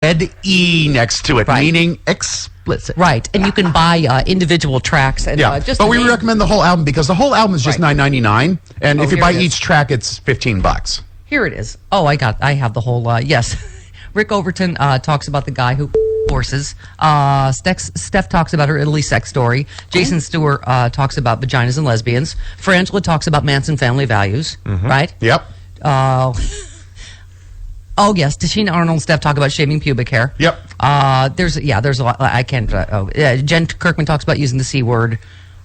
red E next to it, Right. meaning explicit. Right, and you can buy individual tracks. And, Yeah, just but we recommend the whole album because the whole album is just Right. $9.99, and if you here buy it is. each track, it's $15. Here it is. Oh, I have the whole, yes. Rick Overton talks about the guy who horses. Steph talks about her Italy sex story. Jason Stewart talks about vaginas and lesbians. Frangela talks about Manson family values, right? Yep. Oh, yes. Tashina Arnold and Steph talk about shaving pubic hair. Yep. There's a lot. I can't. Jen Kirkman talks about using the C word.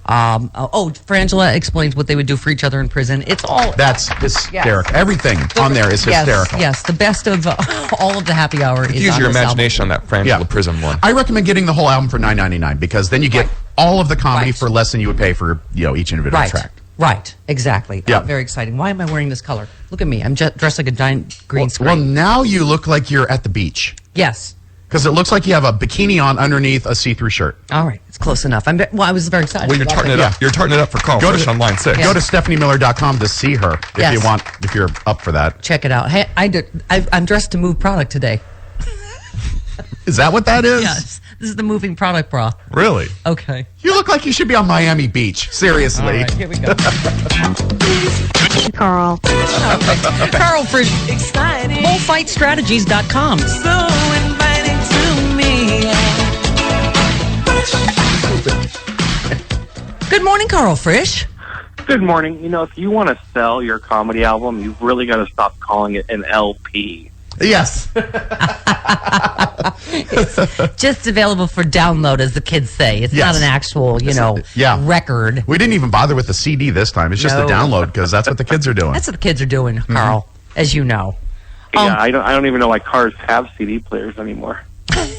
Frangela explains what they would do for each other in prison. It's all. That's hysterical. Everything on there is hysterical. Yes, the best of all of the happy hour is Use on your this imagination on that Frangela Prism one. I recommend getting the whole album for $9.99 because then you get all of the comedy Right. for less than you would pay for each individual Right. track. Right, exactly. Yeah. Very exciting. Why am I wearing this color? Look at me. I'm dressed like a giant green screen. Well, now you look like you're at the beach Yes. because it looks like you have a bikini on underneath a see-through shirt. All right. It's close enough. I was very excited. Well, you're about tarting it up. You're tarting it up for Carl Frisch on line 6. Go to StephanieMiller.com to see her if you're up for that. Check it out. Hey, I'm dressed to move product today. Is that what that is? Yes. This is the moving product bra. Really? Okay. You look like you should be on Miami Beach. Seriously. All right, here we go. Carl. Carl Frisch. Exciting. Bullfightstrategies.com. So inviting to me. Good morning, Carl Frisch. Good morning. If you want to sell your comedy album, you've really got to stop calling it an LP. Yes. It's just available for download, as the kids say. It's Yes. not an actual, record. We didn't even bother with the CD this time. It's just the No. download because that's what the kids are doing. That's what the kids are doing, Carl, as you know. Yeah, I don't even know why cars have CD players anymore.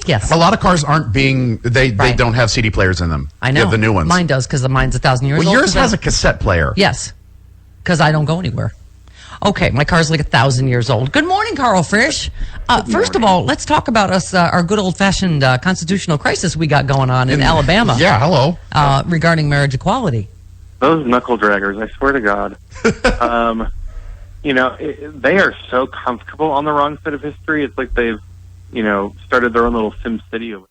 Yes. A lot of cars aren't they Right. don't have CD players in them. I know. You have the new ones. Mine does, because mine's 1,000 years Well, old. yours has a cassette player. Yes, because I don't go anywhere. Okay, my car's like 1,000 years old. Good morning, Carl Frisch. First of all, let's talk about our good old-fashioned constitutional crisis we got going on in Alabama. Yeah, hello. Regarding marriage equality. Those knuckle draggers, I swear to God. They are so comfortable on the wrong side of history. It's like they've, started their own little Sim City over.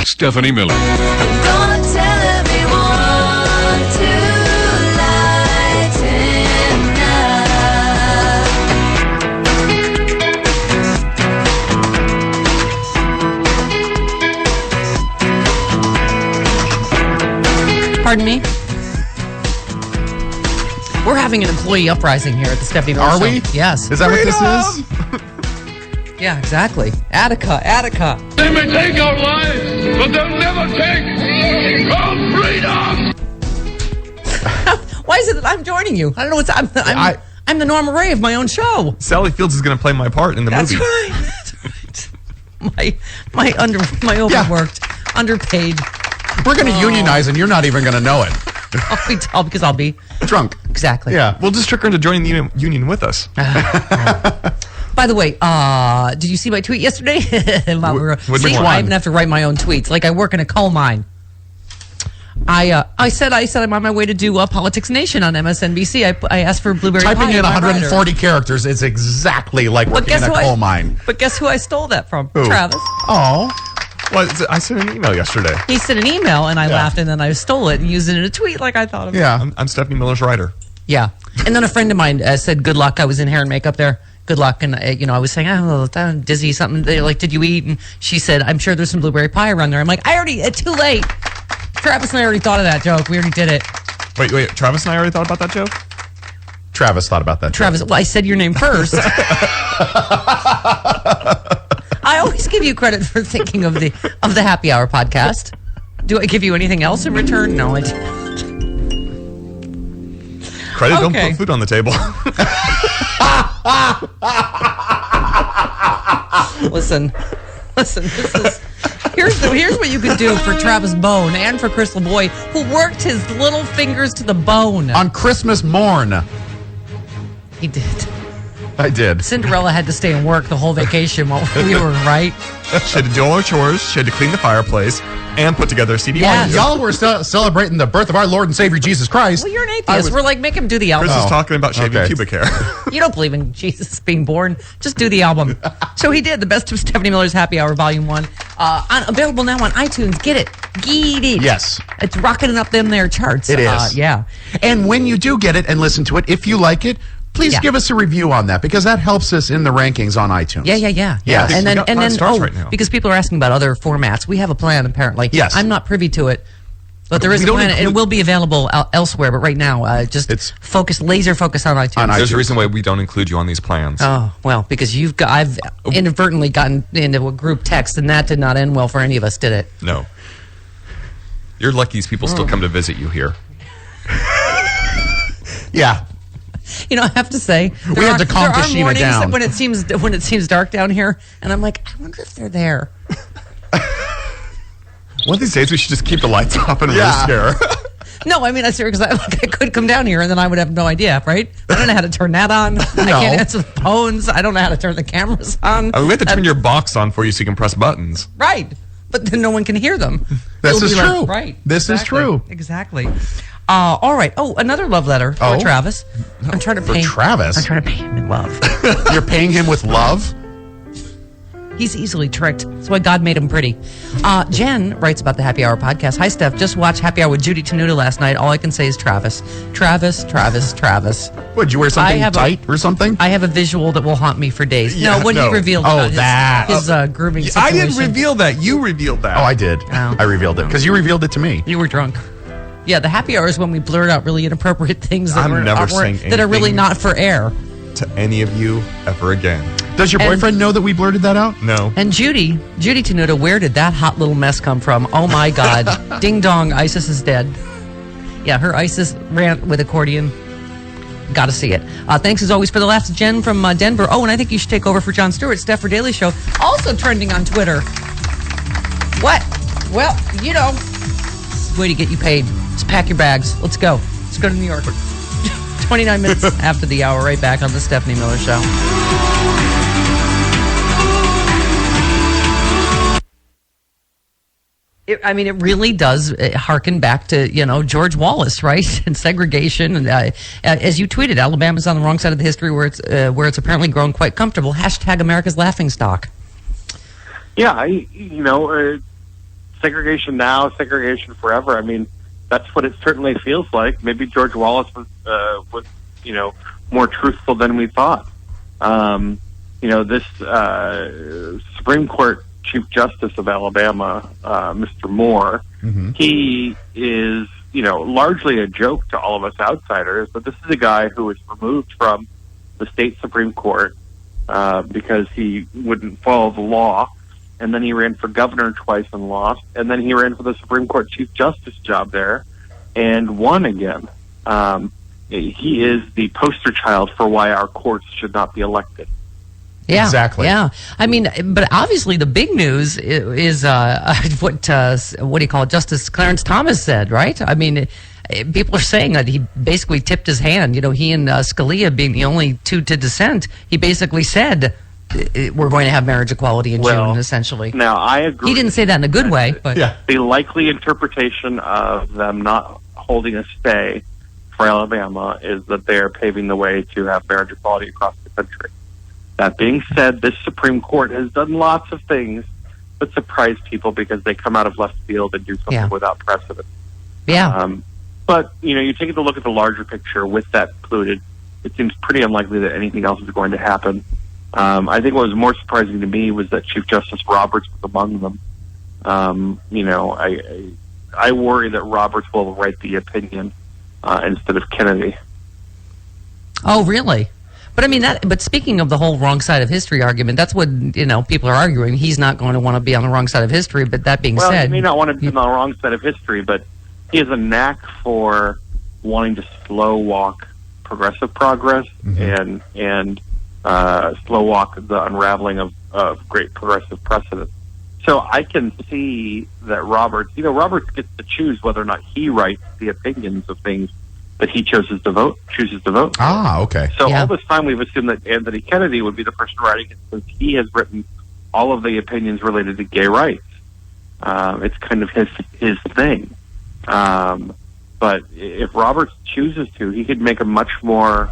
Stephanie Miller. Gonna tell everyone to lighten up. Pardon me? We're having an employee uprising here at the Stephanie Miller Are Show. we? Yes. Is that what this is? Yeah, exactly. Attica. They may take our lives, but they'll never take our freedom! Why is it that I'm joining you? I don't know what's... I'm the Norma Ray of my own show. Sally Fields is going to play my part in the That's movie. right. That's right. my overworked, underpaid. We're going to unionize, and you're not even going to know it. Because I'll be drunk. Exactly. Yeah. We'll just trick her into joining the union with us. By the way, did you see my tweet yesterday? Which one? I even have to write my own tweets. Like I work in a coal mine. I said I'm on my way to do Politics Nation on MSNBC. I asked for blueberry pie. Typing in 140 characters is exactly like working in a coal mine. But guess who I stole that from? Who? Travis. Oh. Well, I sent an email yesterday. He sent an email, and I laughed, and then I stole it and used it in a tweet like I thought of it. Yeah. I'm Stephanie Miller's writer. Yeah. And then a friend of mine said, good luck. I was in hair and makeup there. Good luck. And, I was saying, I'm dizzy, something. They're like, did you eat? And she said, I'm sure there's some blueberry pie around there. I'm like, it's too late. Travis and I already thought of that joke. We already did it. Wait. Travis and I already thought about that joke? Travis thought about that. Travis, well, I said your name first. I always give you credit for thinking of the Happy Hour podcast. Do I give you anything else in return? No, I don't. Credit, don't put food on the table. Listen. Here's what you could do for Travis Bone and for Crystal Boy, who worked his little fingers to the bone on Christmas morn. He did. I did. Cinderella had to stay and work the whole vacation while we were right. She had to do all her chores. She had to clean the fireplace and put together a CD. Yeah. Y'all were celebrating the birth of our Lord and Savior Jesus Christ. Well, you're an atheist. We're like, make him do the album. Chris is talking about shaving pubic hair. You don't believe in Jesus being born. Just do the album. So he did. The Best of Stephanie Miller's Happy Hour Volume 1. Available now on iTunes. Get it. Yes. It's rocketing up them there charts. It is. Yeah. And when you do get it and listen to it, if you like it, please give us a review on that, because that helps us in the rankings on iTunes. Yeah. Yes. And then right now. because people are asking about other formats, we have a plan apparently. Yes. I'm not privy to it, but there is a plan. It will be available elsewhere, but right now, it's laser focus on iTunes. There's a reason why we don't include you on these plans. Oh, well, because I've inadvertently gotten into a group text, and that did not end well for any of us, did it? No. You're lucky these people still come to visit you here. Yeah. I have to say, we had to calm Tashina down when it seems dark down here, and I'm like, I wonder if they're there. One of these days, we should just keep the lights off and really scare her. No, I mean, I seriously, I could come down here and then I would have no idea, right? I don't know how to turn that on. I can't answer the phones. I don't know how to turn the cameras on. We have to turn your box on for you so you can press buttons. Right. But then no one can hear them. This is true. Right. This is true. Exactly. All right. Oh, another love letter for Travis. I'm trying to pay Travis. I'm trying to pay him in love. You're paying him with love? He's easily tricked. That's why God made him pretty. Jen writes about the Happy Hour podcast. Hi, Steph. Just watched Happy Hour with Judy Tenuta last night. All I can say is Travis. Travis. What, did you wear something tight or something? I have a visual that will haunt me for days. Yeah, he revealed about his grooming situation. I didn't reveal that. You revealed that. Oh, I did. Oh. I revealed it because you revealed it to me. You were drunk. Yeah, the Happy Hour is when we blurt out really inappropriate things that are really not for air. To any of you ever again. Does your boyfriend know that we blurted that out? No. And Judy Tenuta, where did that hot little mess come from? Oh my God. Ding dong, ISIS is dead. Yeah, her ISIS rant with accordion. Got to see it. Thanks as always for the laughs, Jen from Denver. Oh, and I think you should take over for Jon Stewart, Steph for Daily Show. Also trending on Twitter. What? Well, way to get you paid. Just pack your bags. Let's go. Let's go to New York. 29 minutes after the hour, right back on the Stephanie Miller Show. It really does harken back to, George Wallace, right? And segregation. And as you tweeted, Alabama's on the wrong side of the history where it's apparently grown quite comfortable. # America's laughingstock. Yeah, segregation now, segregation forever. I mean, that's what it certainly feels like. Maybe George Wallace was more truthful than we thought. This Supreme Court Chief Justice of Alabama, Mr. Moore, he is, largely a joke to all of us outsiders, but this is a guy who was removed from the state Supreme Court because he wouldn't follow the law. And then he ran for governor twice and lost. And then he ran for the Supreme Court Chief Justice job there and won again. He is the poster child for why our courts should not be elected. Yeah, Exactly. Yeah, I mean, but obviously the big news is what do you call it? Justice Clarence Thomas said, right? I mean, people are saying that he basically tipped his hand. You know, he and Scalia being the only two to dissent, he basically said we're going to have marriage equality in June, essentially. Now, I agree. He didn't say that in a good way, but the likely interpretation of them not holding a stay for Alabama is that they are paving the way to have marriage equality across the country. That being said, this Supreme Court has done lots of things that surprise people because they come out of left field and do something without precedent. Yeah. But, you know, you take a look at the larger picture with that included, it seems pretty unlikely that anything else is going to happen. I think what was more surprising to me was that Chief Justice Roberts was among them. You know, I worry that Roberts will write the opinion instead of Kennedy. Oh, really? But I mean But speaking of the whole wrong side of history argument, that's what people are arguing. He's not going to want to be on the wrong side of history. But that being said, he may not want to be on the wrong side of history, but he has a knack for wanting to slow walk progressive progress and slow walk the unraveling of great progressive precedent. So I can see that Roberts gets to choose whether or not he writes the opinions of things that he chooses to vote. Ah, okay. So all this time we've assumed that Anthony Kennedy would be the person writing it since he has written all of the opinions related to gay rights. It's kind of his thing. But if Roberts chooses to, he could make a much more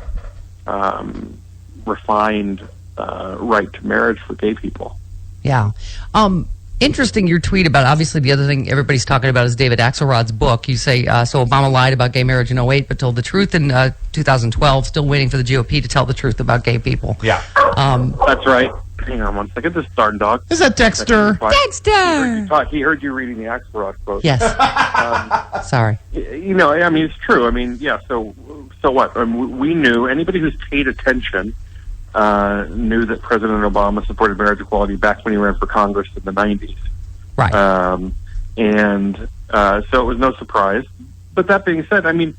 refined right to marriage for gay people. Yeah. Interesting your tweet about, obviously the other thing everybody's talking about is David Axelrod's book. You say, so Obama lied about gay marriage in 2008, but told the truth in 2012, still waiting for the GOP to tell the truth about gay people. Yeah. That's right. Hang on one second. This darn dog. Is that Dexter? Dexter! He heard you reading the Axelrod quote. Yes. Sorry. You know, I mean, it's true. I mean, yeah, so what? We knew, anybody who's paid attention knew that President Obama supported marriage equality back when he ran for Congress in the 90s. Right. So it was no surprise. But that being said, I mean,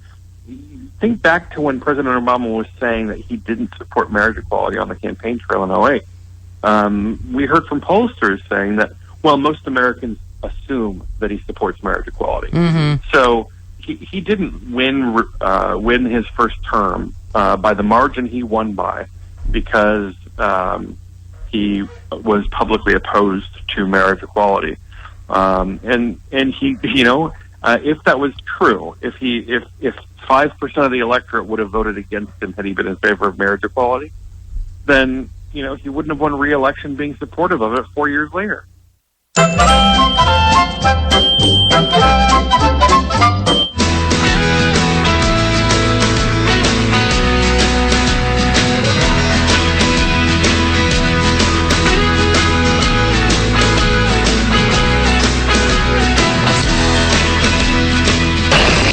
think back to when President Obama was saying that he didn't support marriage equality on the campaign trail in 2008. We heard from pollsters saying that, well, most Americans assume that he supports marriage equality. So he didn't win his first term by the margin he won by because he was publicly opposed to marriage equality. And he, if that was true, if 5% of the electorate would have voted against him had he been in favor of marriage equality, then he wouldn't have won re-election being supportive of it 4 years later.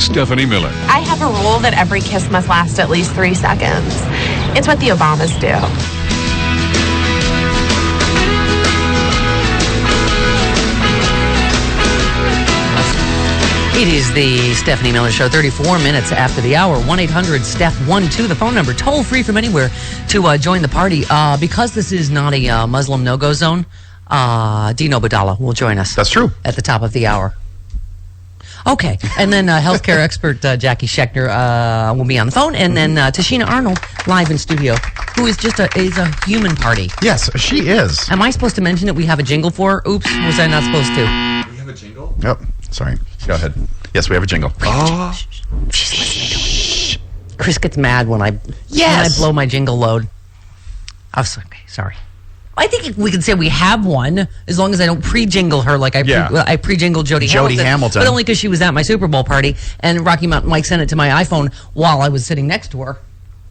Stephanie Miller. I have a rule that every kiss must last at least 3 seconds. It's what the Obamas do. It is the Stephanie Miller Show, 34 minutes after the hour. 1-800-STEPH-12, the phone number, toll free from anywhere to join the party. Because this is not a Muslim no-go zone, Dino Badala will join us. That's true. At the top of the hour. Okay, and then healthcare expert Jackie Schechtner will be on the phone, and then Tashina Arnold live in studio, who is just a human party. Yes, she is. Am I supposed to mention that we have a jingle for her? Oops, was I not supposed to? We have a jingle? Yep. Sorry. Go ahead. Yes, we have a jingle. Oh. She's listening to it. Chris gets mad when I blow my jingle load. Oh, okay, sorry. I think we can say we have one as long as I don't pre-jingle her like I pre-jingled Jody Hamilton. But only because she was at my Super Bowl party and Rocky Mountain Mike sent it to my iPhone while I was sitting next to her.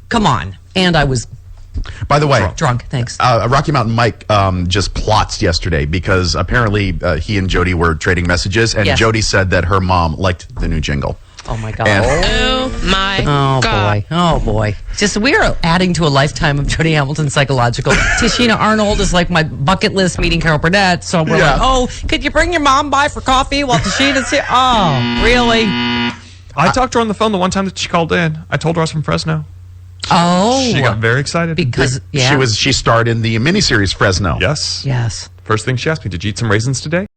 Come on. And I was... By the way, drunk. Thanks. Rocky Mountain Mike just plots yesterday because apparently he and Jody were trading messages, and Jody said that her mom liked the new jingle. Oh my God! Oh boy! Just we are adding to a lifetime of Jody Hamilton psychological. Tashina Arnold is like my bucket list meeting Carol Burnett. So we're like, oh, could you bring your mom by for coffee while Tashina's here? Oh, really? I talked to her on the phone the one time that she called in. I told her I was from Fresno. Oh. She got very excited. Because, She starred in the miniseries Fresno. Yes. Yes. First thing she asked me, did you eat some raisins today?